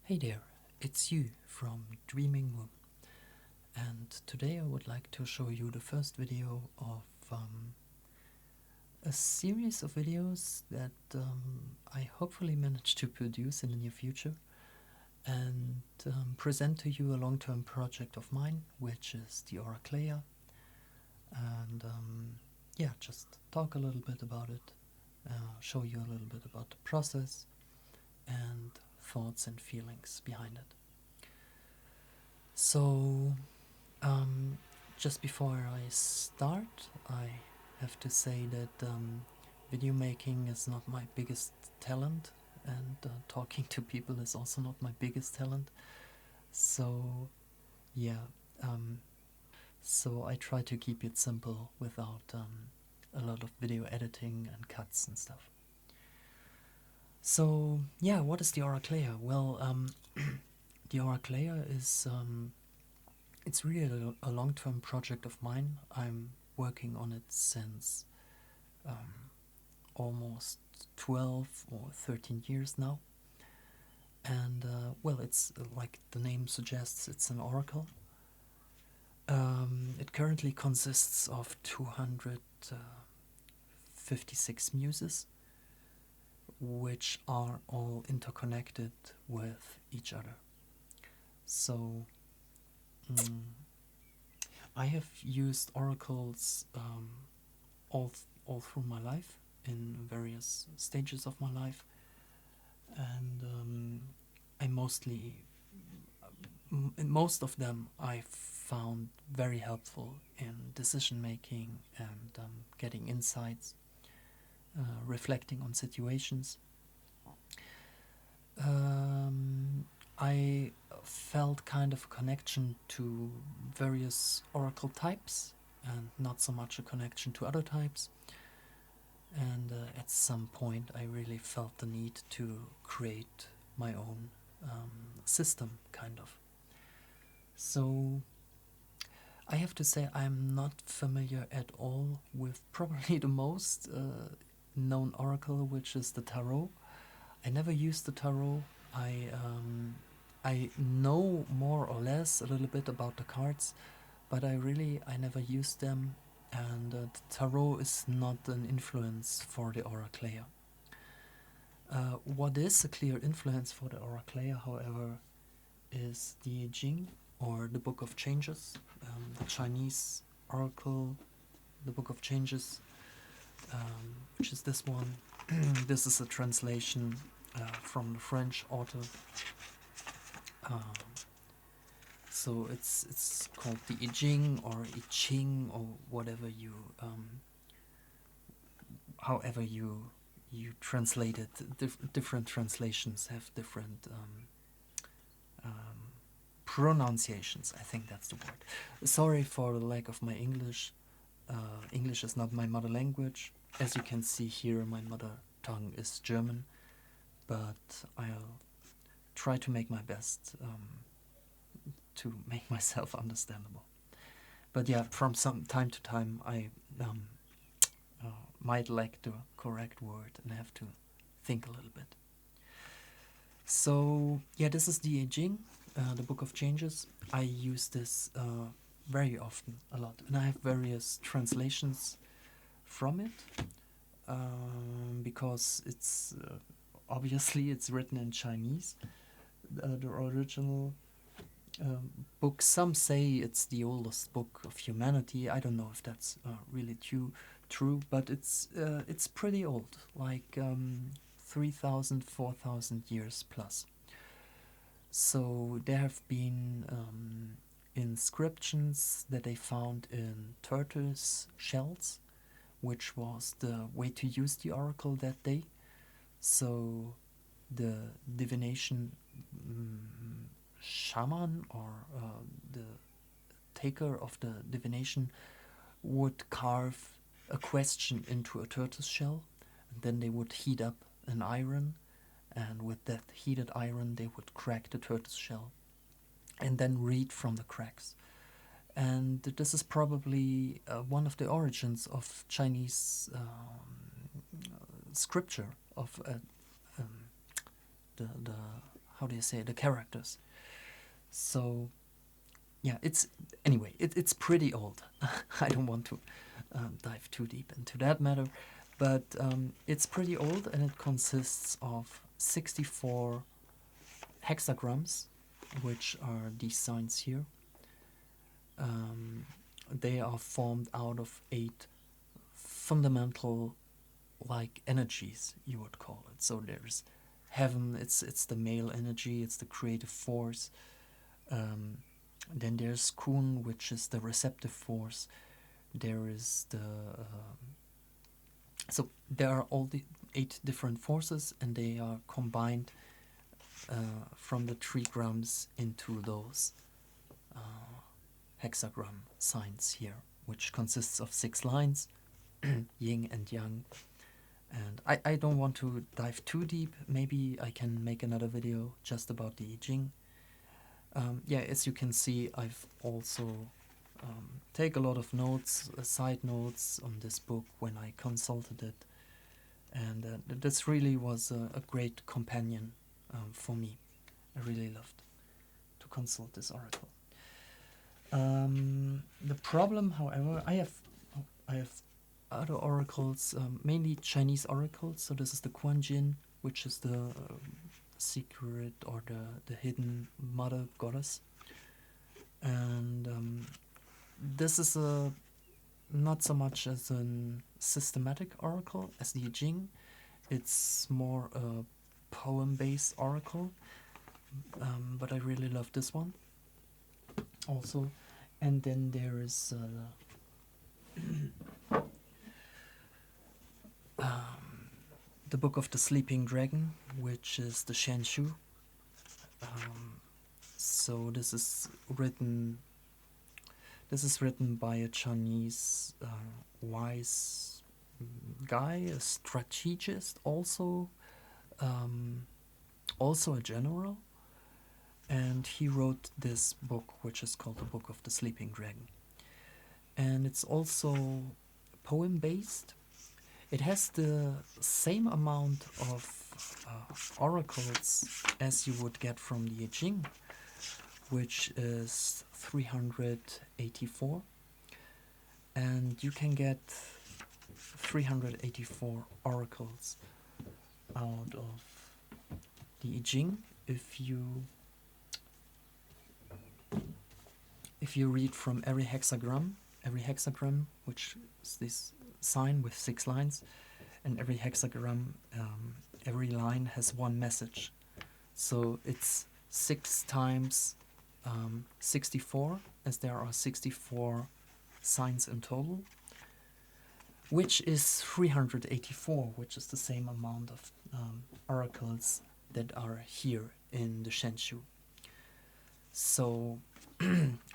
Hey there, it's you from Dreaming Moon, and today I would like to show you the first video of a series of videos that I hopefully manage to produce in the near future and present to you a long-term project of mine, which is the Oracleia, and yeah, just talk a little bit about it, show you a little bit about the process and thoughts and feelings behind it. So, just before I start, I have to say that video making is not my biggest talent, and talking to people is also not my biggest talent. So, yeah, so I try to keep it simple without a lot of video editing and cuts and stuff. So, yeah, what is the Oracleia? Well, the Oracleia is it's really a long-term project of mine. I'm working on it since almost 12 or 13 years now. And well, it's like the name suggests, it's an oracle. It currently consists of 256 muses, which are all interconnected with each other. So I have used oracles all through my life, in various stages of my life, and I most of them I found very helpful in decision making and getting insights, reflecting on situations. I felt kind of a connection to various oracle types and not so much a connection to other types. And at some point I really felt the need to create my own system, kind of. So I have to say I'm not familiar at all with probably the most known oracle, which is the tarot. I never used the tarot. I know more or less a little bit about the cards, but I never used them, and the tarot is not an influence for the Oracleia. What is a clear influence for the Oracleia, however, is the I Ching, or the Book of Changes, the Chinese oracle, the Book of Changes, which is this one. This is a translation from the French author. So it's called the I Ching or I Ching or whatever you, however you translate it. Different translations have different pronunciations. I think that's the word. Sorry for the lack of my English. English is not my mother language. As you can see here, my mother tongue is German, but I'll try to make my best to make myself understandable. But yeah, from some time to time I might lack the correct word and have to think a little bit. So yeah, this is the I Ching, the Book of Changes. I use this very often, a lot, and I have various translations from it, because it's obviously it's written in Chinese, the original book. Some say it's the oldest book of humanity. I don't know if that's really true, but it's pretty old, like 3,000, 4,000 years plus. So there have been inscriptions that they found in turtles' shells, which was the way to use the oracle that day. So the divination shaman, or the taker of the divination, would carve a question into a turtle's shell, and then they would heat up an iron, and with that heated iron they would crack the turtle's shell and then read from the cracks. And this is probably one of the origins of Chinese scripture, of the how do you say, the characters. So yeah, it's pretty old. I don't want to dive too deep into that matter, but it's pretty old, and it consists of 64 hexagrams, which are these signs here. They are formed out of 8 fundamental, like, energies, you would call it. So there's heaven, it's the male energy, it's the creative force. Then there's kun, which is the receptive force. There is the so there are all the 8 different forces, and they are combined from the 3 grams into those hexagram signs here, which consists of 6 lines, yin and yang. And I don't want to dive too deep. Maybe I can make another video just about the I Ching. Yeah, as you can see, I've also take a lot of notes, side notes on this book when I consulted it. And this really was a great companion for me. I really loved to consult this oracle. The problem, however, I have other oracles, mainly Chinese oracles. So this is the Kuan Yin, which is the secret or the hidden mother goddess. And this is not so much as a systematic oracle as the I Ching. It's more a poem-based oracle, but I really love this one also. And then there is the Book of the Sleeping Dragon, which is the Shanshu. So this is written by a Chinese wise guy, a strategist, also a general, and he wrote this book, which is called the Book of the Sleeping Dragon. And it's also poem-based. It has the same amount of oracles as you would get from the I Ching, which is 384. And you can get 384 oracles out of the I Ching if you read from every hexagram, which is this sign with 6 lines, and every hexagram, every line has 1 message. So it's 6 times 64, as there are 64 signs in total, which is 384, which is the same amount of oracles that are here in the Shanshu. So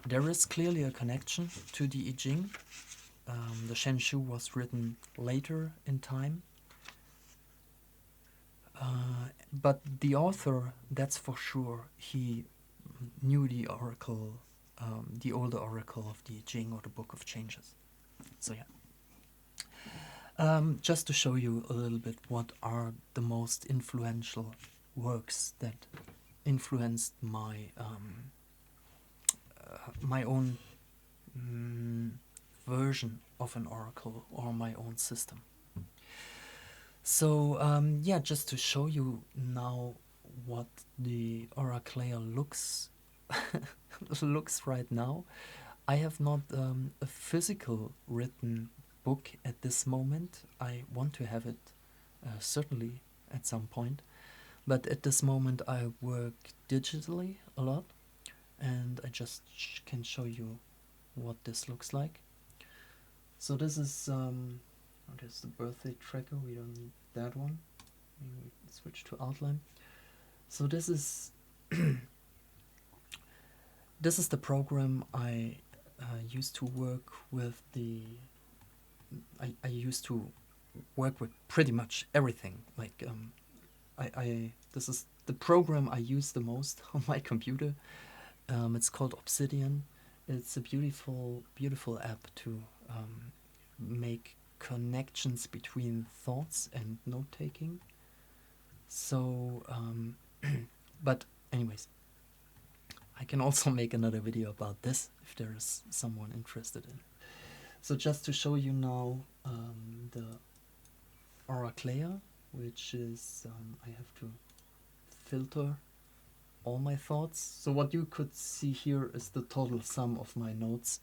there is clearly a connection to the I Ching. The Shanshu was written later in time. But the author, that's for sure, he knew the oracle, the older oracle of the I Ching, or the Book of Changes. So yeah. Just to show you a little bit what are the most influential works that influenced my my own version of an oracle, or my own system. So yeah, just to show you now what the Oracleia looks right now. I have not a physical written book at this moment. I want to have it certainly at some point, but at this moment I work digitally a lot, and I just can show you what this looks like. So this is there's the birthday tracker. We don't need that one. Maybe we switch to outline. So this is this is the program I used to work with. I used to work with pretty much everything. Like this is the program I use the most on my computer. It's called Obsidian. It's a beautiful app to make connections between thoughts and note-taking. So But anyways, I can also make another video about this if there is someone interested in. So just to show you now the Oracleia, which is, I have to filter all my thoughts. So what you could see here is the total sum of my notes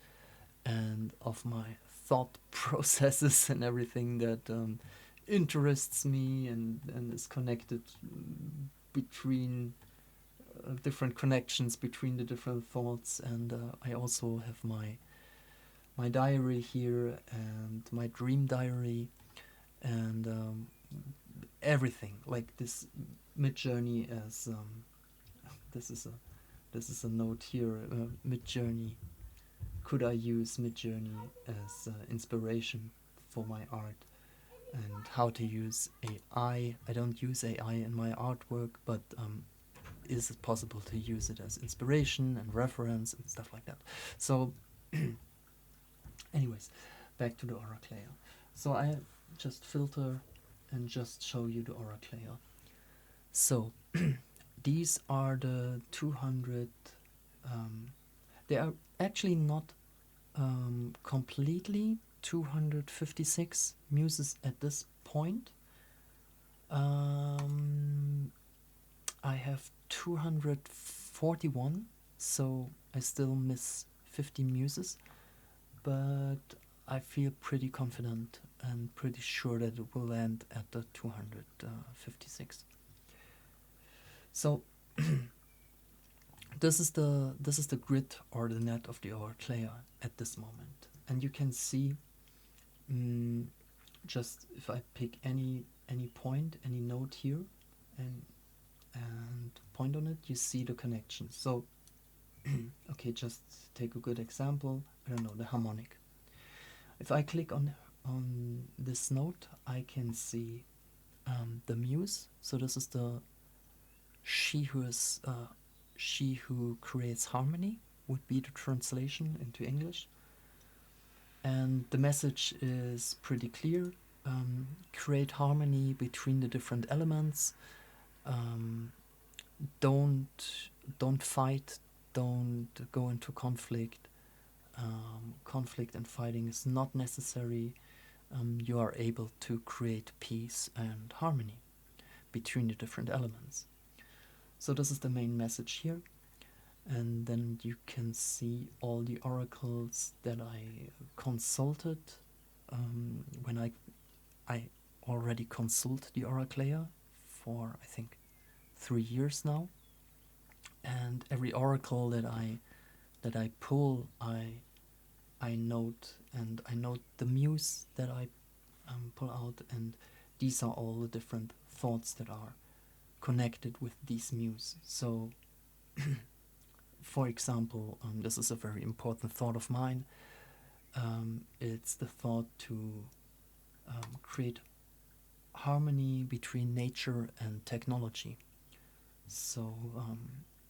and of my thought processes and everything that interests me and is connected between different connections between the different thoughts. And I also have my diary here and my dream diary and everything, like this mid-journey as this is a note here, mid-journey. Could I use mid-journey as inspiration for my art, and how to use AI? I don't use AI in my artwork, but is it possible to use it as inspiration and reference and stuff like that? So anyways, back to the Oracleia. So I just filter and just show you the Oracleia. So these are the 200, they are actually not completely 256 muses at this point. I have 241, so I still miss 50 muses, but I feel pretty confident and pretty sure that it will land at the 256. So this is the grid or the net of the Oracleia at this moment, and you can see just if I pick any point, any node here, and point on it, you see the connection. So okay, just take a good example. I don't know, the harmonic. If I click on this note, I can see the muse. So this is the she who creates harmony, would be the translation into English. And the message is pretty clear. Create harmony between the different elements. Don't fight. Don't go into conflict. Conflict and fighting is not necessary. You are able to create peace and harmony between the different elements. So this is the main message here. And then you can see all the oracles that I consulted when I already consult the Oracleia for, I think, 3 years now. And every oracle that I pull, I note, and I note the muse that I pull out, and these are all the different thoughts that are connected with these muse. So for example, this is a very important thought of mine. It's the thought to create harmony between nature and technology. So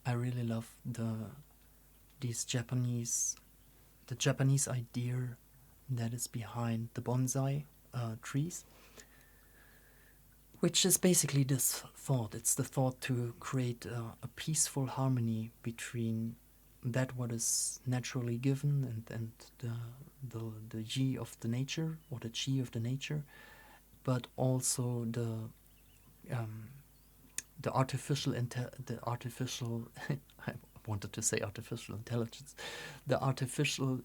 I really love the Japanese idea that is behind the bonsai trees, which is basically this thought. It's the thought to create a peaceful harmony between that what is naturally given and the yi of the nature, or the chi of the nature, but also the artificial I wanted to say artificial intelligence, the artificial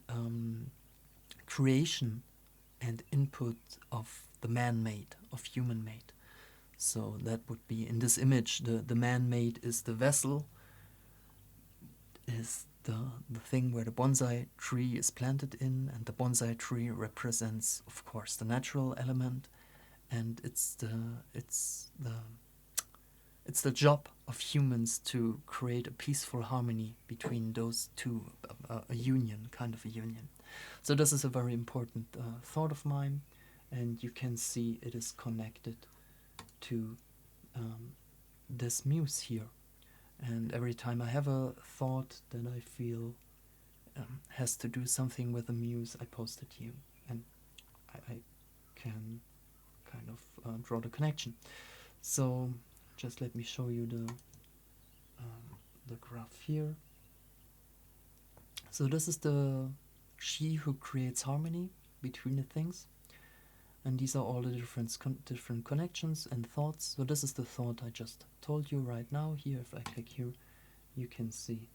creation and input of the man-made, of human-made. So that would be, in this image, the man-made is the vessel, is the thing where the bonsai tree is planted in, and the bonsai tree represents, of course, the natural element, and it's the job of humans to create a peaceful harmony between those two, a union, kind of a union. So this is a very important thought of mine, and you can see it is connected to this muse here. And every time I have a thought that I feel has to do something with the muse, I post it here, and I can kind of draw the connection. So just let me show you the graph here. So this is the she who creates harmony between the things, and these are all the different connections and thoughts. So this is the thought I just told you right now. Here, if I click here, you can see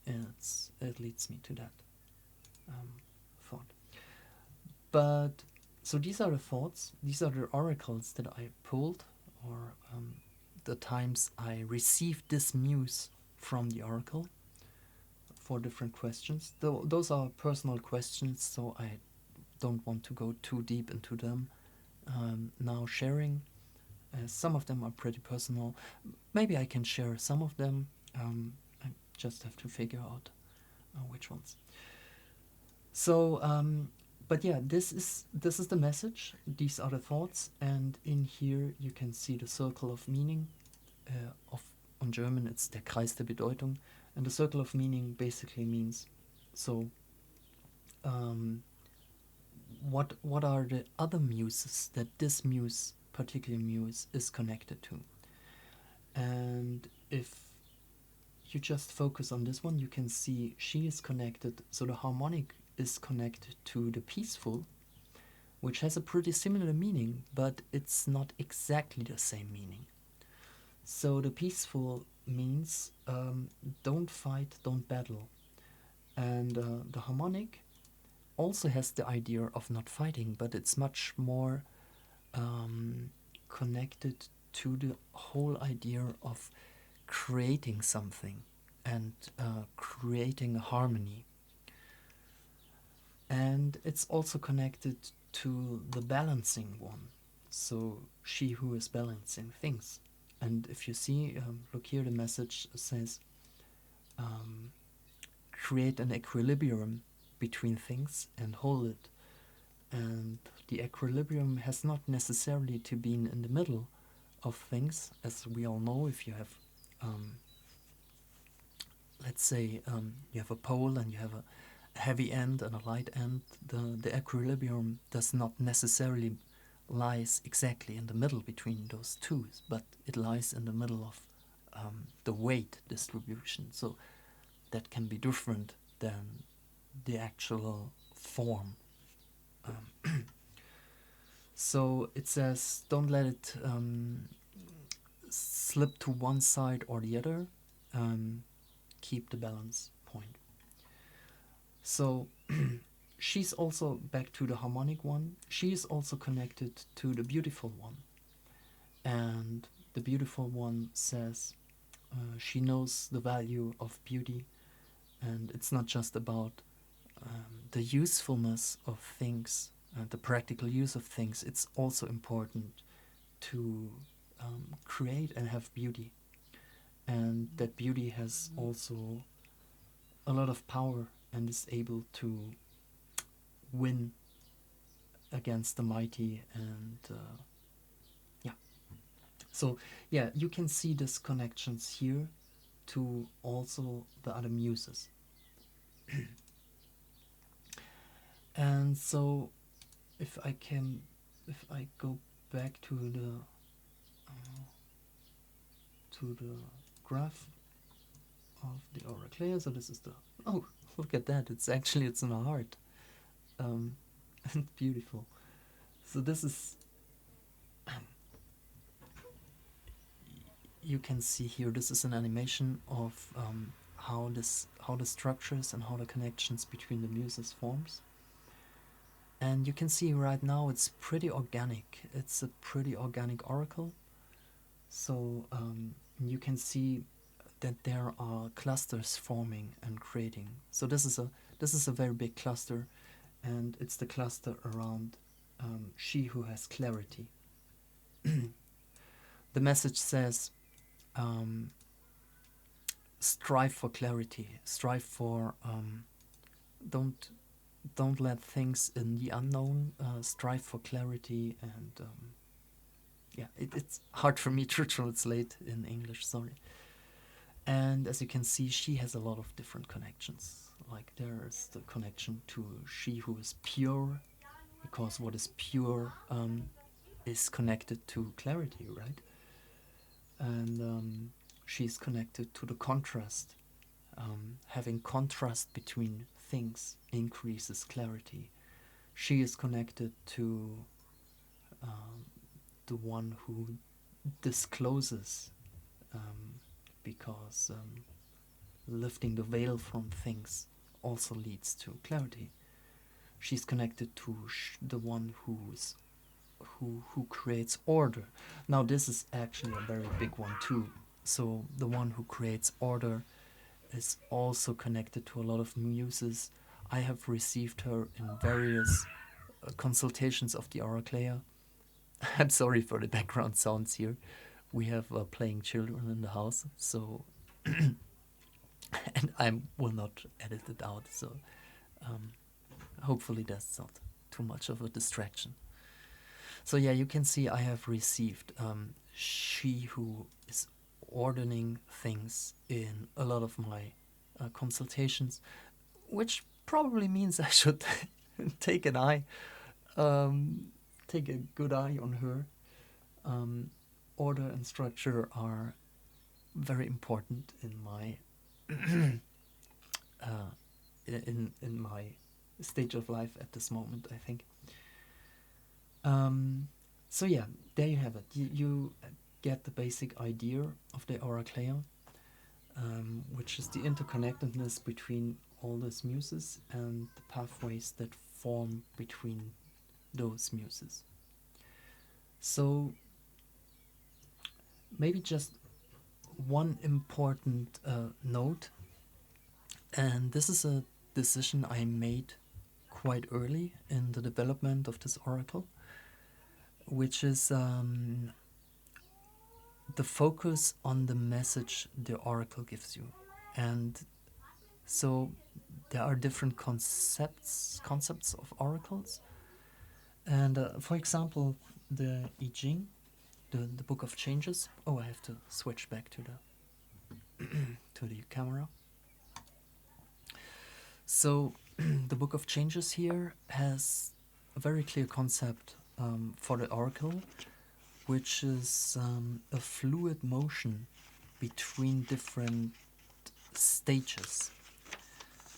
it leads me to that thought. But so these are the thoughts. These are the oracles that I pulled, or the times I received this muse from the oracle for different questions. Those are personal questions, so I don't want to go too deep into them now sharing. Some of them are pretty personal. Maybe I can share some of them. I just have to figure out which ones. So, but yeah, this is the message. These are the thoughts, and in here you can see the circle of meaning. On German, it's der Kreis der Bedeutung, and the circle of meaning basically means so. What are the other muses that this particular muse is connected to? And if you just focus on this one, you can see she is connected. So the harmonic is connected to the peaceful, which has a pretty similar meaning, but it's not exactly the same meaning. So the peaceful means don't fight, don't battle. And the harmonic also has the idea of not fighting, but it's much more connected to the whole idea of creating something and creating a harmony. And it's also connected to the balancing one, so she who is balancing things. And if you see, look here, the message says create an equilibrium between things and hold it. And the equilibrium has not necessarily to be in the middle of things, as we all know. If you have let's say you have a pole and you have a heavy end and a light end, the equilibrium does not necessarily lies exactly in the middle between those two, but it lies in the middle of the weight distribution. So that can be different than the actual form. So it says don't let it slip to one side or the other. Keep the balance point. So she's also back to the harmonic one. She is also connected to the beautiful one. And the beautiful one says she knows the value of beauty, and it's not just about the usefulness of things, the practical use of things. It's also important to create and have beauty, and that beauty has also a lot of power and is able to win against the mighty. And so yeah, you can see these connections here to also the other muses. And so if I go back to the graph of the Oracleia, so this is the, oh, look at that, it's in a heart. And beautiful. So this is you can see here, this is an animation of how the structures and how the connections between the muses forms. And you can see right now it's pretty organic. It's a pretty organic oracle. So you can see that there are clusters forming and creating. So this is a very big cluster, and it's the cluster around she who has clarity. The message says strive for clarity, strive for don't let things in the unknown, strive for clarity. And yeah, it's hard for me to translate in English, sorry. And as you can see, she has a lot of different connections. Like there's the connection to she who is pure, because what is pure is connected to clarity, right? And she's connected to the contrast. Having contrast between things increases clarity. She is connected to the one who discloses, because lifting the veil from things also leads to clarity. She's connected to the one who creates order. Now this is actually a very big one too. So the one who creates order is also connected to a lot of muses. I have received her in various consultations of the Oracleia. I'm sorry for the background sounds here. We have playing children in the house, so and I will not edit it out. So hopefully that's not too much of a distraction. So yeah, you can see I have received she who is ordering things in a lot of my consultations, which probably means I should take an eye, take a good eye on her. Order and structure are very important in my in my stage of life at this moment, I think. So yeah, there you have it. You get the basic idea of the Oracleia, which is the interconnectedness between all those muses and the pathways that form between those muses. So maybe just one important note, and this is a decision I made quite early in the development of this oracle, which is the focus on the message the oracle gives you. And so there are different concepts of oracles, and for example, the I Ching, the Book of Changes. Oh, I have to switch back to the to the camera. So the Book of Changes here has a very clear concept for the oracle, which is a fluid motion between different stages.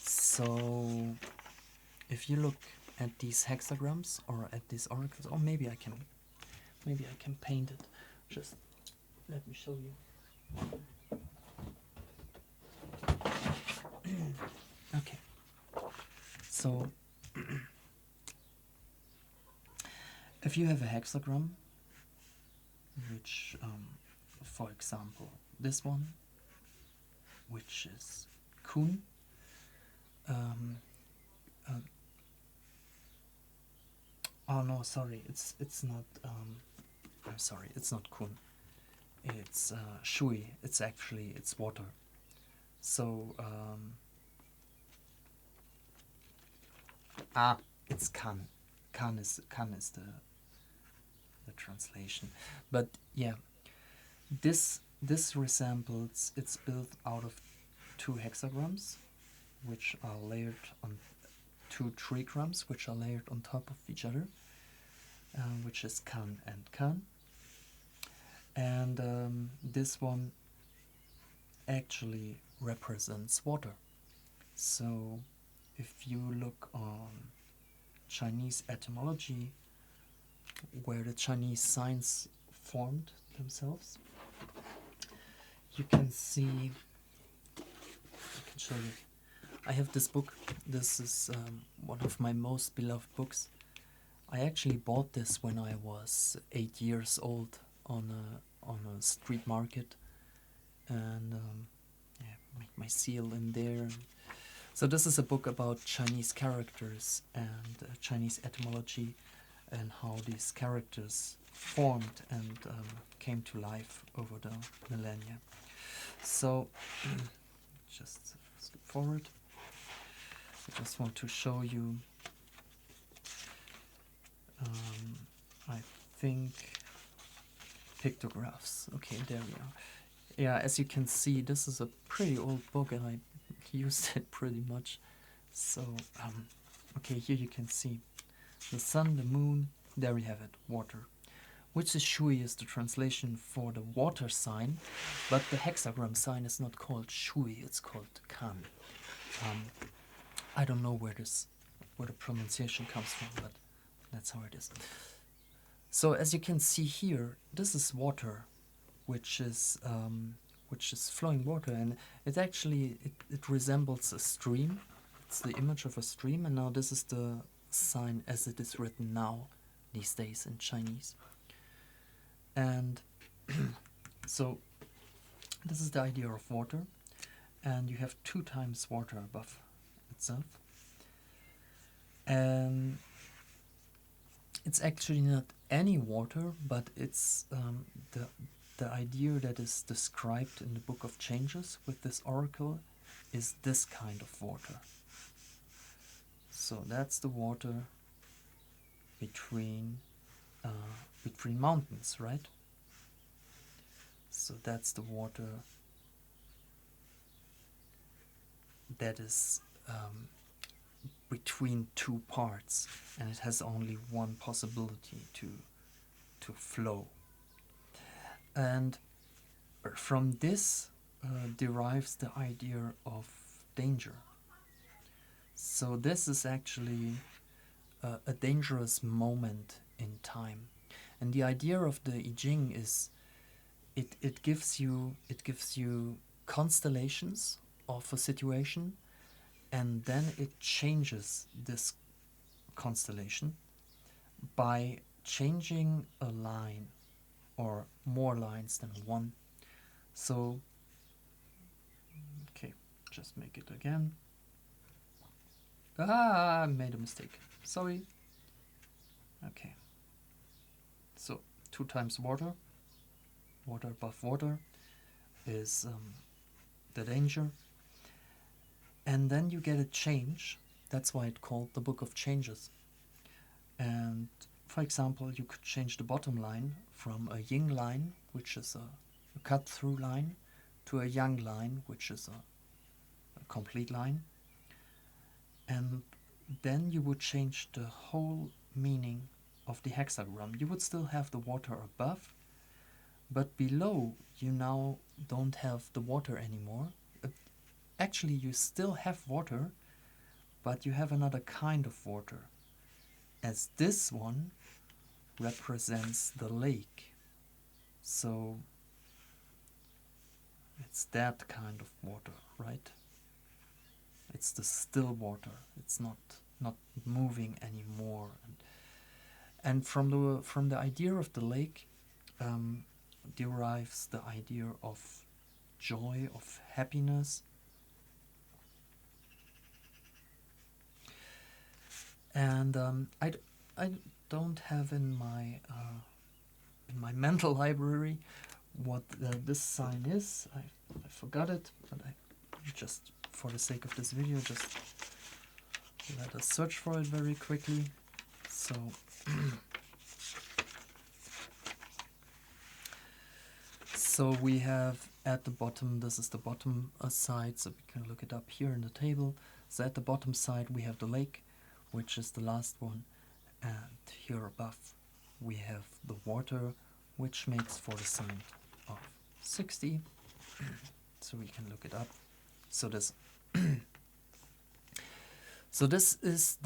So if you look at these hexagrams or at these oracles, or maybe I can paint it. Just let me show you. Okay. So if you have a hexagram, which for example this one, which is Kun, oh no, sorry, it's not I'm sorry, it's not Kun, it's Shui. It's actually, it's water. So it's Kan. Kan is the translation. But yeah, this resembles, it's built out of 2 hexagrams, which are layered on 2 trigrams, which are layered on top of each other, which is Kan and Kan. And this one actually represents water. So if you look on Chinese etymology, where the Chinese signs formed themselves, you can see, I can show you. I have this book. This is one of my most beloved books. I actually bought this when I was 8 years old on a street market, and yeah, make my seal in there. So this is a book about Chinese characters and Chinese etymology, and how these characters formed and came to life over the millennia. So just skip forward. I just want to show you, I think, pictographs. Okay, there we are. Yeah, as you can see, this is a pretty old book, and I used it pretty much. So, okay, here you can see the sun, the moon, there we have it, water. which is shui is the translation for the water sign, but the hexagram sign is not called shui, it's called kan. I don't know where the pronunciation comes from, but that's how it is. So as you can see here, this is water, which is flowing water, and it resembles a stream. It's the image of a stream, and now this is the sign as it is written now these days in Chinese. And so this is the idea of water, and you have 2 times water above itself. And it's actually not any water, but it's the idea that is described in the Book of Changes with this oracle is this kind of water. So that's the water between mountains, right? So that's the water that is between 2 parts, and it has only one possibility to flow. And from this derives the idea of danger. So this is actually a dangerous moment in time, and the idea of the I Ching is it gives you constellations of a situation, and then it changes this constellation by changing a line or more lines than one. So, okay, just make it again. I made a mistake. Sorry. Okay. So 2 times water. Water above water is the danger. And then you get a change. That's why it's called the Book of Changes. And for example, you could change the bottom line from a yin line, which is a cut-through line, to a yang line, which is a complete line. And then you would change the whole meaning of the hexagram. You would still have the water above, but below you now don't have the water anymore. Actually, you still have water, but you have another kind of water, as this one represents the lake. So it's that kind of water, right? It's the still water. It's not moving anymore. And from the idea of the lake derives the idea of joy, of happiness. And I don't have in my mental library what this sign is. I forgot it, but I just, for the sake of this video, just let us search for it very quickly. So so we have at the bottom, this is the bottom side, so we can look it up here in the table. So at the bottom side we have the lake, which is the last one, and here above we have the water, which makes for the sign of 60. So we can look it up. So this so this is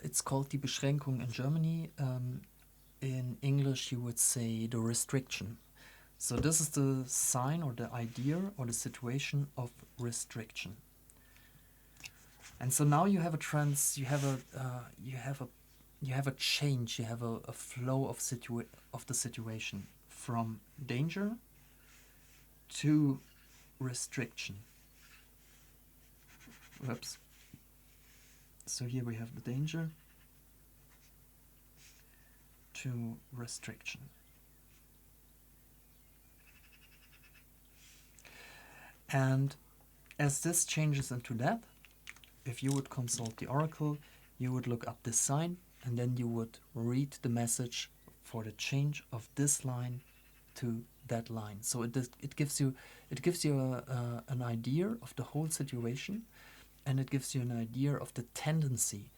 it's called die Beschränkung in Germany. In English you would say the restriction. So this is the sign or the idea or the situation of restriction. And so now you have a change, you have a flow of the situation from danger to restriction. Whoops. So here we have the danger to restriction. And as this changes into that, if you would consult the oracle, you would look up this sign, and then you would read the message for the change of this line to that line. So it gives you an idea of the whole situation, and it gives you an idea of the tendency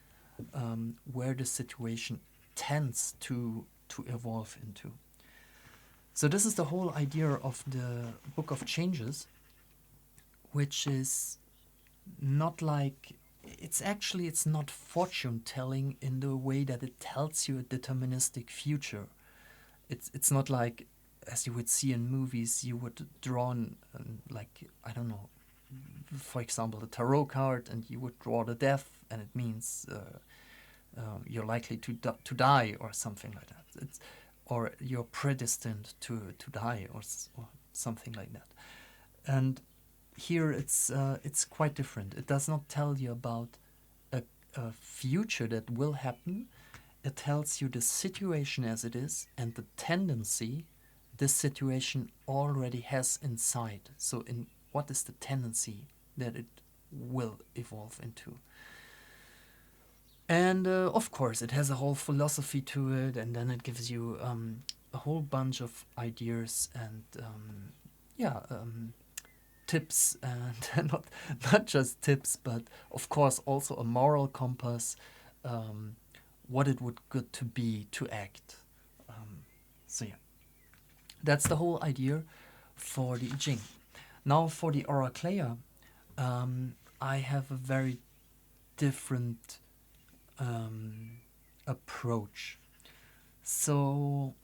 where the situation tends to evolve into. So this is the whole idea of the Book of Changes, which is not like, it's not fortune telling in the way that it tells you a deterministic future. It's not like, as you would see in movies, you would draw like, I don't know, for example, a tarot card, and you would draw the death, and it means you're likely to die or something like that. Or you're predestined to die, or something like that. And here it's quite different. It does not tell you about a future that will happen. It tells you the situation as it is and the tendency this situation already has inside. So, in what is the tendency that it will evolve into? And of course, it has a whole philosophy to it, and then it gives you a whole bunch of ideas and tips, and not just tips, but of course also a moral compass, what it would good to be to act. So yeah, that's the whole idea for the I Ching. Now for the Oracleia, I have a very different approach. So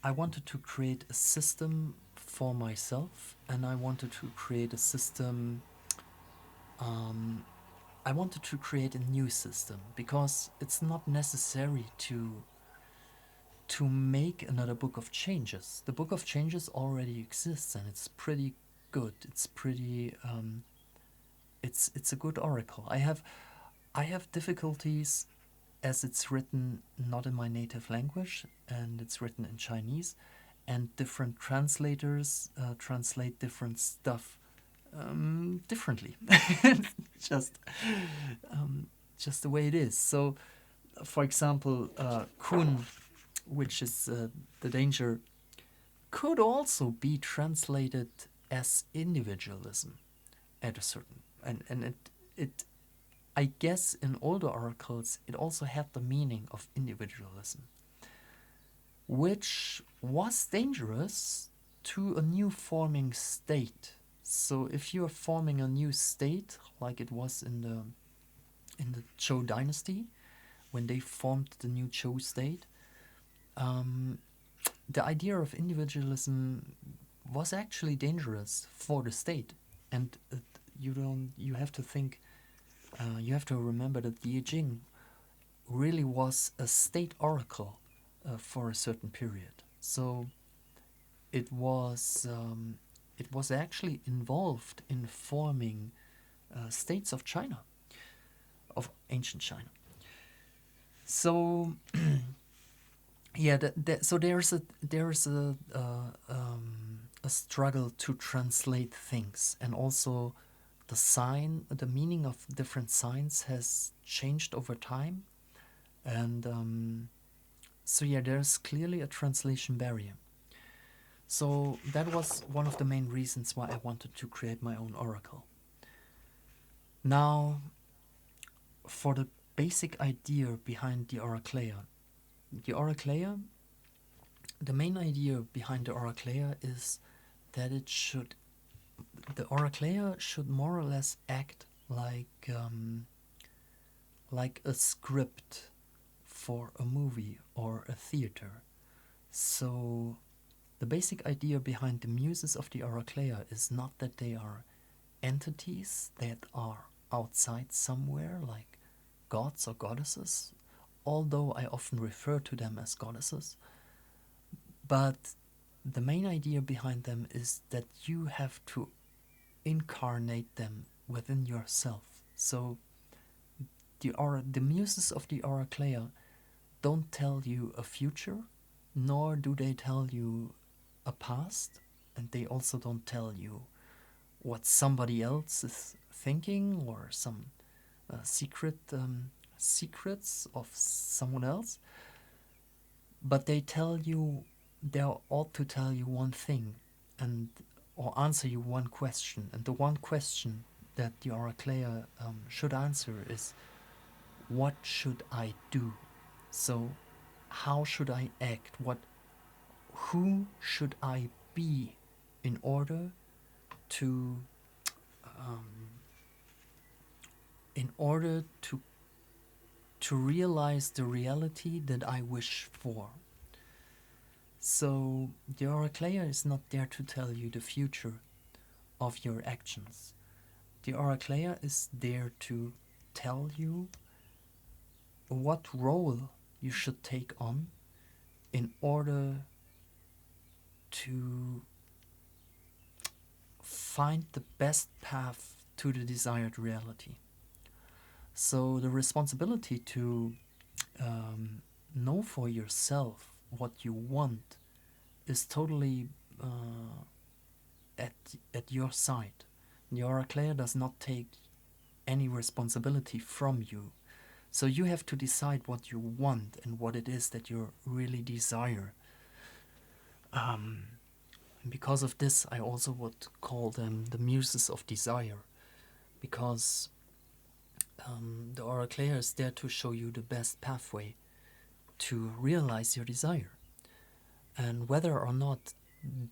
I wanted to create a system for myself, and I wanted to create a system. I wanted to create a new system because it's not necessary to make another Book of Changes. The Book of Changes already exists, and it's pretty good. It's pretty. It's a good oracle. I have difficulties as it's written not in my native language, and it's written in Chinese, and different translators translate different stuff differently. just just the way it is. So, for example, kun, which is the danger, could also be translated as individualism at a certain, and it I guess in older oracles it also had the meaning of individualism, which was dangerous to a new forming state. So if you are forming a new state, like it was in the Zhou dynasty, when they formed the new Zhou state, the idea of individualism was actually dangerous for the state, and you have to think, you have to remember that the I Ching really was a state oracle for a certain period. So it was actually involved in forming states of China, of ancient China. So yeah, so there's a struggle to translate things, and also the meaning of different signs has changed over time, and so yeah, there's clearly a translation barrier. So that was one of the main reasons why I wanted to create my own oracle. Now, for the basic idea behind the Oracleia. The Oracleia, the main idea behind the Oracleia is that the Oracleia should more or less act like a script for a movie or a theater. So the basic idea behind the muses of the Oracleia is not that they are entities that are outside somewhere, like gods or goddesses, although I often refer to them as goddesses. But the main idea behind them is that you have to incarnate them within yourself. So the muses of the Oracleia don't tell you a future, nor do they tell you a past, and they also don't tell you what somebody else is thinking, or some secrets of someone else. But they ought to tell you one thing, and or answer you one question. And the one question that the Oracleia should answer is, what should I do? So how should I act? who should I be in order to um, in order to realize the reality that I wish for. So the Oracleia is not there to tell you the future of your actions. The Oracleia is there to tell you what role you should take on in order to find the best path to the desired reality. So the responsibility to know for yourself what you want is totally at your side. The Oracleia does not take any responsibility from you. So you have to decide what you want and what it is that you really desire. And because of this, I also would call them the muses of desire, because the Oracleia is there to show you the best pathway to realize your desire. And whether or not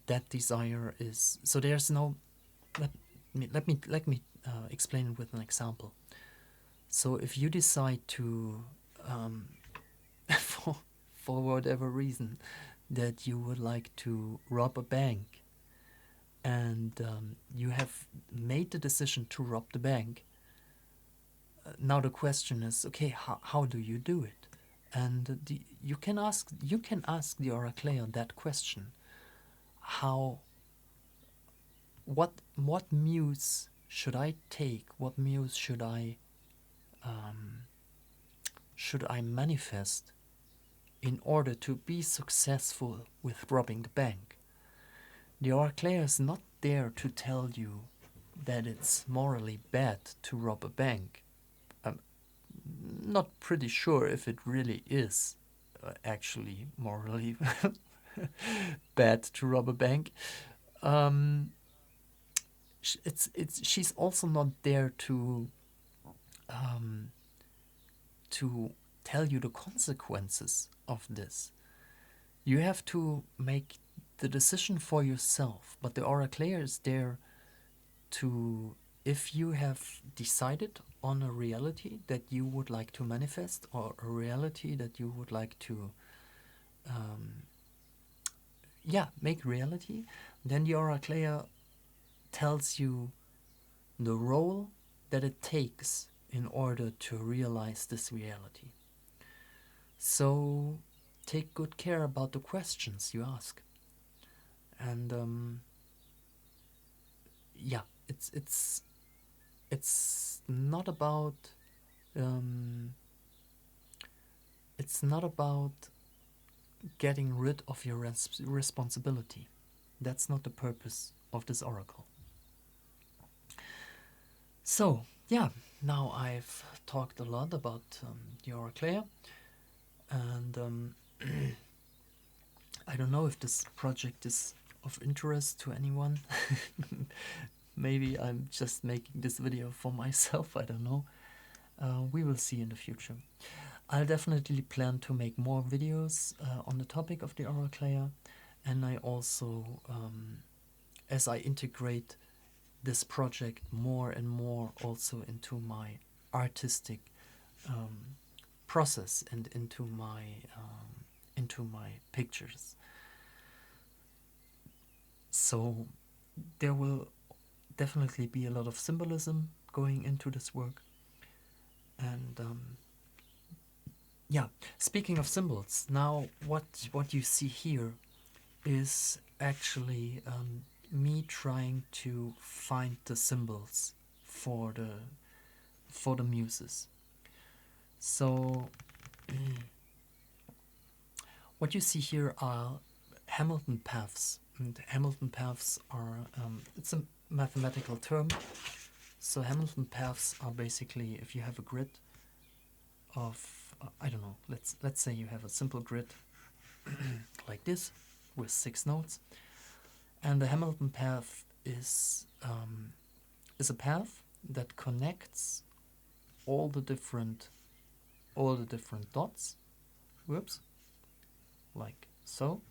that desire is... So there's no... Let me explain it with an example. So if you decide to, for whatever reason, that you would like to rob a bank, and you have made the decision to rob the bank, now the question is, okay, how do you do it? And you can ask the Oracleia that question. What muse should I take? What muse should I manifest in order to be successful with robbing the bank? The Oracleia is not there to tell you that it's morally bad to rob a bank. I'm not pretty sure if it really is actually morally bad to rob a bank. She's also not there to tell you the consequences of this. You have to make the decision for yourself, but the Oracleia is there to, if you have decided on a reality that you would like to manifest, or a reality that you would like to make reality, then the Oracleia tells you the role that it takes in order to realize this reality. So take good care about the questions you ask. And it's not about getting rid of your responsibility. That's not the purpose of this oracle. So yeah, now I've talked a lot about the Oracleia, and I don't know if this project is of interest to anyone. Maybe I'm just making this video for myself, I don't know. We will see in the future. I'll definitely plan to make more videos on the topic of the Oracleia, and I also, as I integrate this project more and more also into my artistic process and into my pictures. So there will definitely be a lot of symbolism going into this work. And speaking of symbols, now what you see here is actually me trying to find the symbols for the muses. So what you see here are Hamilton paths, and Hamilton paths are it's a mathematical term. So Hamilton paths are basically, if you have a grid of I don't know, let's say you have a simple grid like this with 6 nodes, and the Hamilton path is a path that connects all the different dots, like so,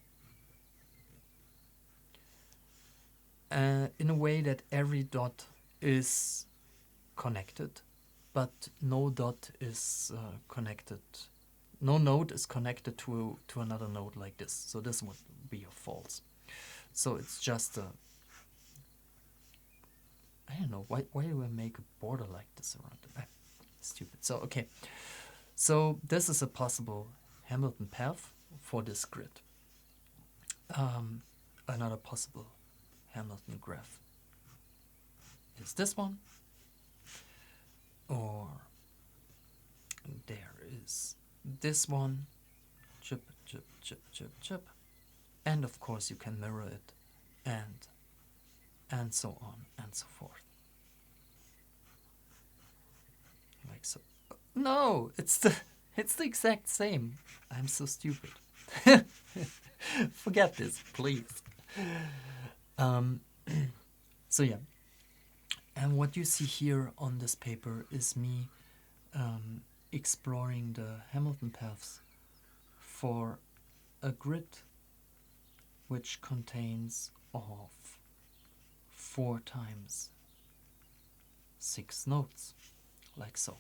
in a way that every dot is connected, but no dot is connected. No node is connected to another node like this. So this would be a false. So it's just a, I don't know, why do I make a border like this around it? Stupid. So, okay. So this is a possible Hamilton path for this grid. Another possible Hamilton graph is this one. Or there is this one. Chip, chip, chip, chip, chip. And of course you can mirror it, and so on and so forth. Like so. No, it's the exact same. I'm so stupid. Forget this, please. So yeah. And what you see here on this paper is me exploring the Hamilton paths for a grid which contains of 4 times 6 nodes, like so.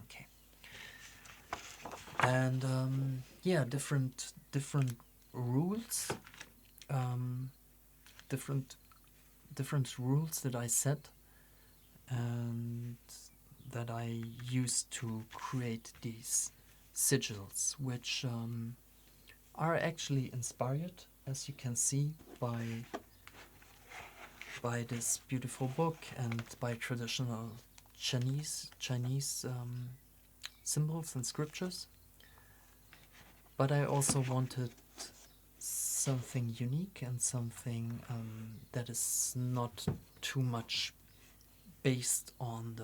Okay. And yeah, different rules, different rules that I set and that I use to create these sigils, which are actually inspired, as you can see, by this beautiful book and by traditional Chinese symbols and scriptures. But I also wanted something unique and something that is not too much based on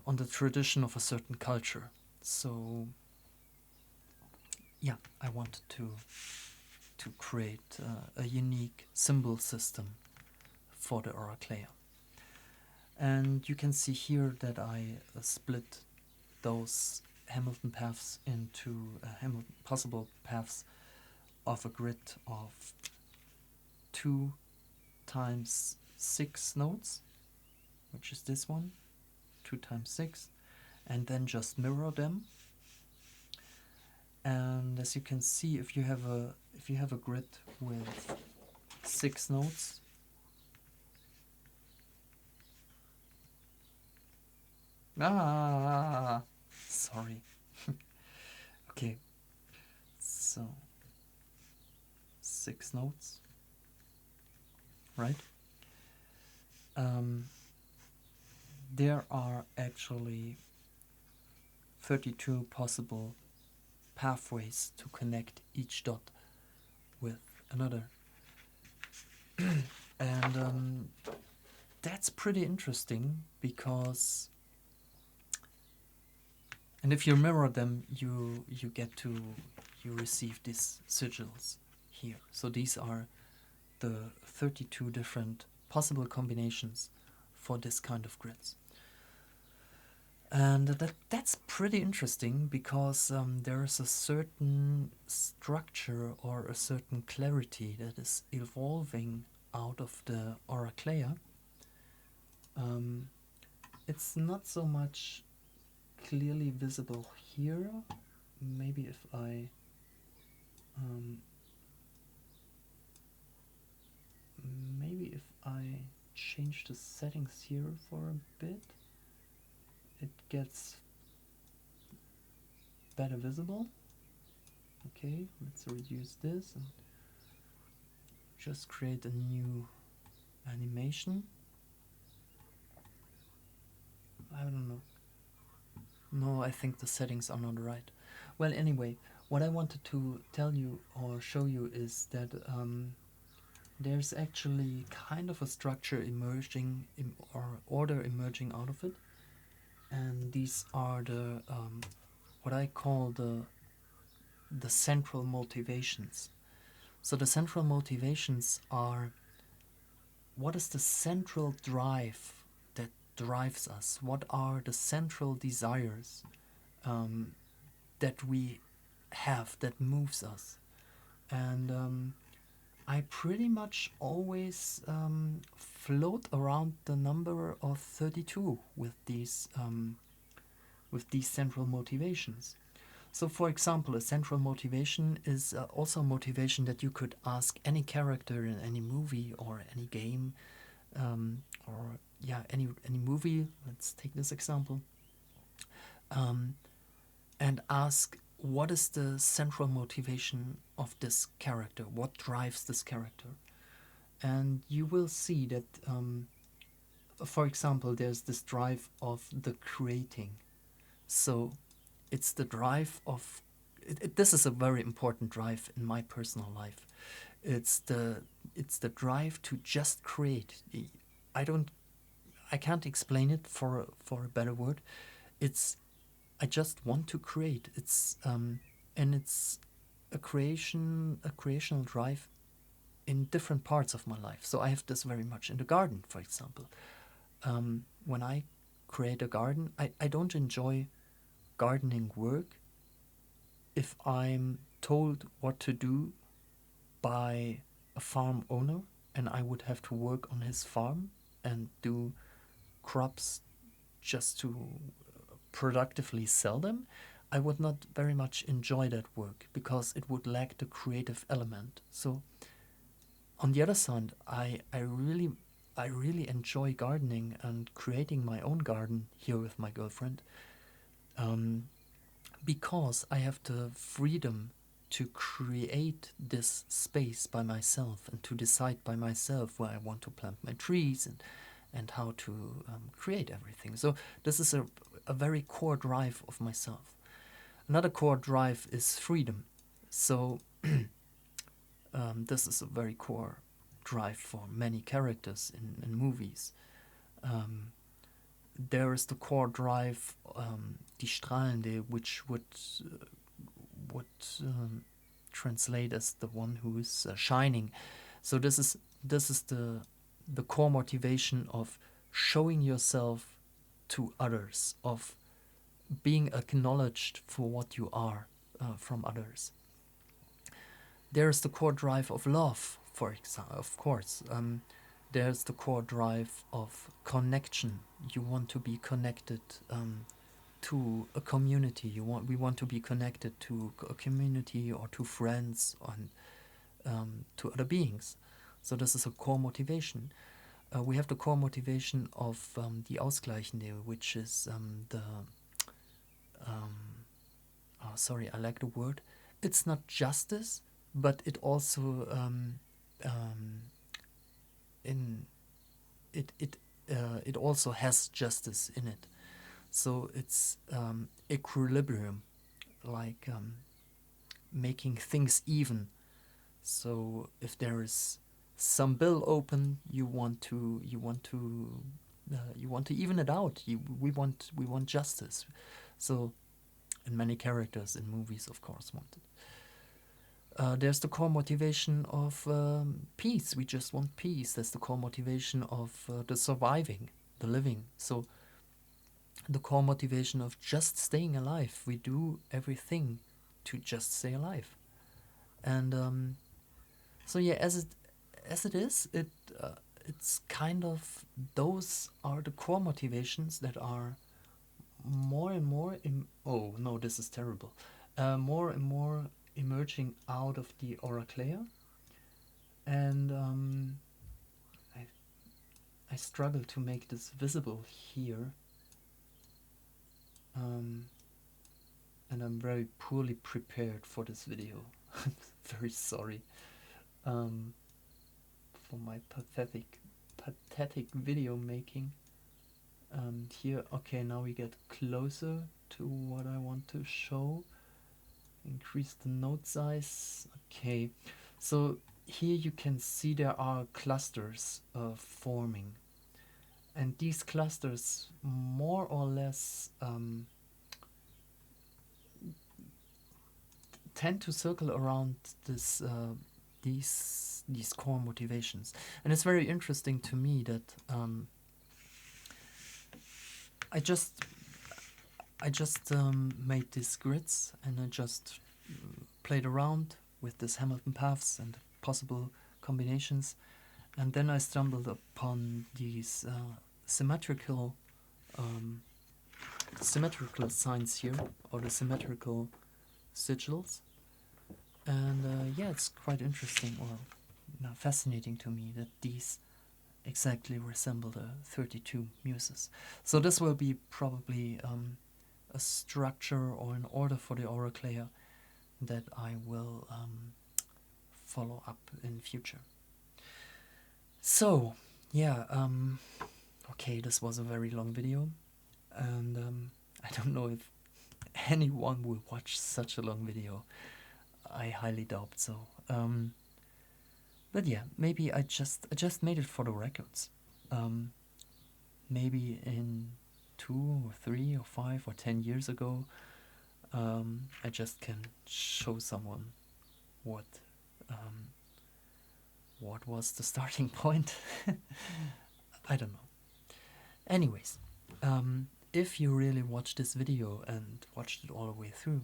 the tradition of a certain culture. So yeah, I wanted to create a unique symbol system for the Oracleia. And you can see here that I split those Hamilton paths into possible paths of a grid of 2 times 6 nodes, which is this one, 2 times 6, and then just mirror them. And as you can see, if you have a grid with 6 nodes, sorry. Okay, so 6 nodes, right? There are actually 32 possible pathways to connect each dot with another. And that's pretty interesting because, and if you mirror them, you receive these sigils here. So these are the 32 different possible combinations for this kind of grids. And that's pretty interesting because there's a certain structure or a certain clarity that is evolving out of the Oracleia. It's not so much clearly visible here. Maybe if I change the settings here for a bit, it gets better visible. Okay, let's reduce this and just create a new animation. I don't know. No, I think the settings are not right. Well, anyway, what I wanted to tell you or show you is that there's actually kind of a structure emerging or order emerging out of it. And these are the what I call the central motivations. So the central motivations are, what is the central drive that drives us? What are the central desires that we have that moves us. And I pretty much always float around the number of 32 with these central motivations. So, for example, a central motivation is also a motivation that you could ask any character in any movie or any game, or yeah, any movie. Let's take this example, and ask what is the central motivation of this character? What drives this character? And you will see that, for example, there's this drive of the creating. So it's the drive of this is a very important drive in my personal life. It's the drive to just create. I don't I can't explain it for a better word. It's I just want to create. And it's a creational drive in different parts of my life. So I have this very much in the garden, for example. When I create a garden, I don't enjoy gardening work if I'm told what to do by a farm owner and I would have to work on his farm and do crops just to productively sell them. I would not very much enjoy that work because it would lack the creative element. So on the other side, I really enjoy gardening and creating my own garden here with my girlfriend, because I have the freedom to create this space by myself and to decide by myself where I want to plant my trees and how to create everything. So this is a very core drive of myself. Another core drive is freedom. So this is a very core drive for many characters in movies. There is the core drive, die Strahlende, which would translate as the one who is shining. So this is the core motivation of showing yourself to others, of being acknowledged for what you are from others. There's the core drive of love, for example, of course. There's the core drive of connection. You want to be connected to a community. We want to be connected to a community or to friends and to other beings. So this is a core motivation. We have the core motivation of die Ausgleichende, which is sorry, I like the word. It's not justice, but it also it also has justice in it. So it's equilibrium, like making things even. So if there is some bill open, you want to even it out. We want justice. So, and many characters in movies, of course, want it. There's the core motivation of peace. We just want peace. That's the core motivation of the surviving, the living. So the core motivation of just staying alive. We do everything to just stay alive. And so yeah, as it is, it's kind of, those are the core motivations that are more and more oh no, this is terrible. More and more emerging out of the Oracleia, and I struggle to make this visible here, and I'm very poorly prepared for this video. I'm very sorry for my pathetic video making. Here, okay, now we get closer to what I want to show. Increase the node size. Okay, so here you can see there are clusters forming, and these clusters more or less tend to circle around these core motivations. And it's very interesting to me that I just made these grids, and I just played around with this Hamilton paths and possible combinations, and then I stumbled upon these um, symmetrical signs here, or the symmetrical sigils, and yeah, it's quite interesting or fascinating to me that these exactly resemble the 32 muses. So this will be probably a structure or an order for the Oracleia that I will follow up in future. So yeah, okay, this was a very long video, and I don't know if anyone will watch such a long video. I highly doubt so. But yeah, maybe I just made it for the records. Maybe in 2 or 3 or 5 or 10 years ago, I just can show someone what was the starting point. I don't know. Anyways, if you really watched this video and watched it all the way through,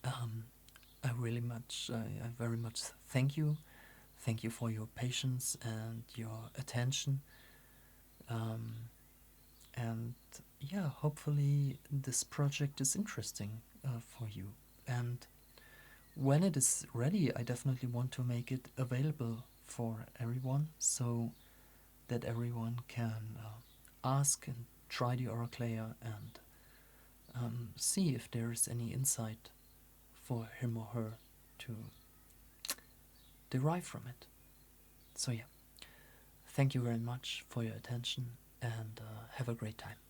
I very much thank you. Thank you for your patience and your attention. And yeah, hopefully this project is interesting for you. And when it is ready, I definitely want to make it available for everyone, so that everyone can ask and try the Oracleia and see if there is any insight for him or her to derive from it. So yeah, thank you very much for your attention, and have a great time.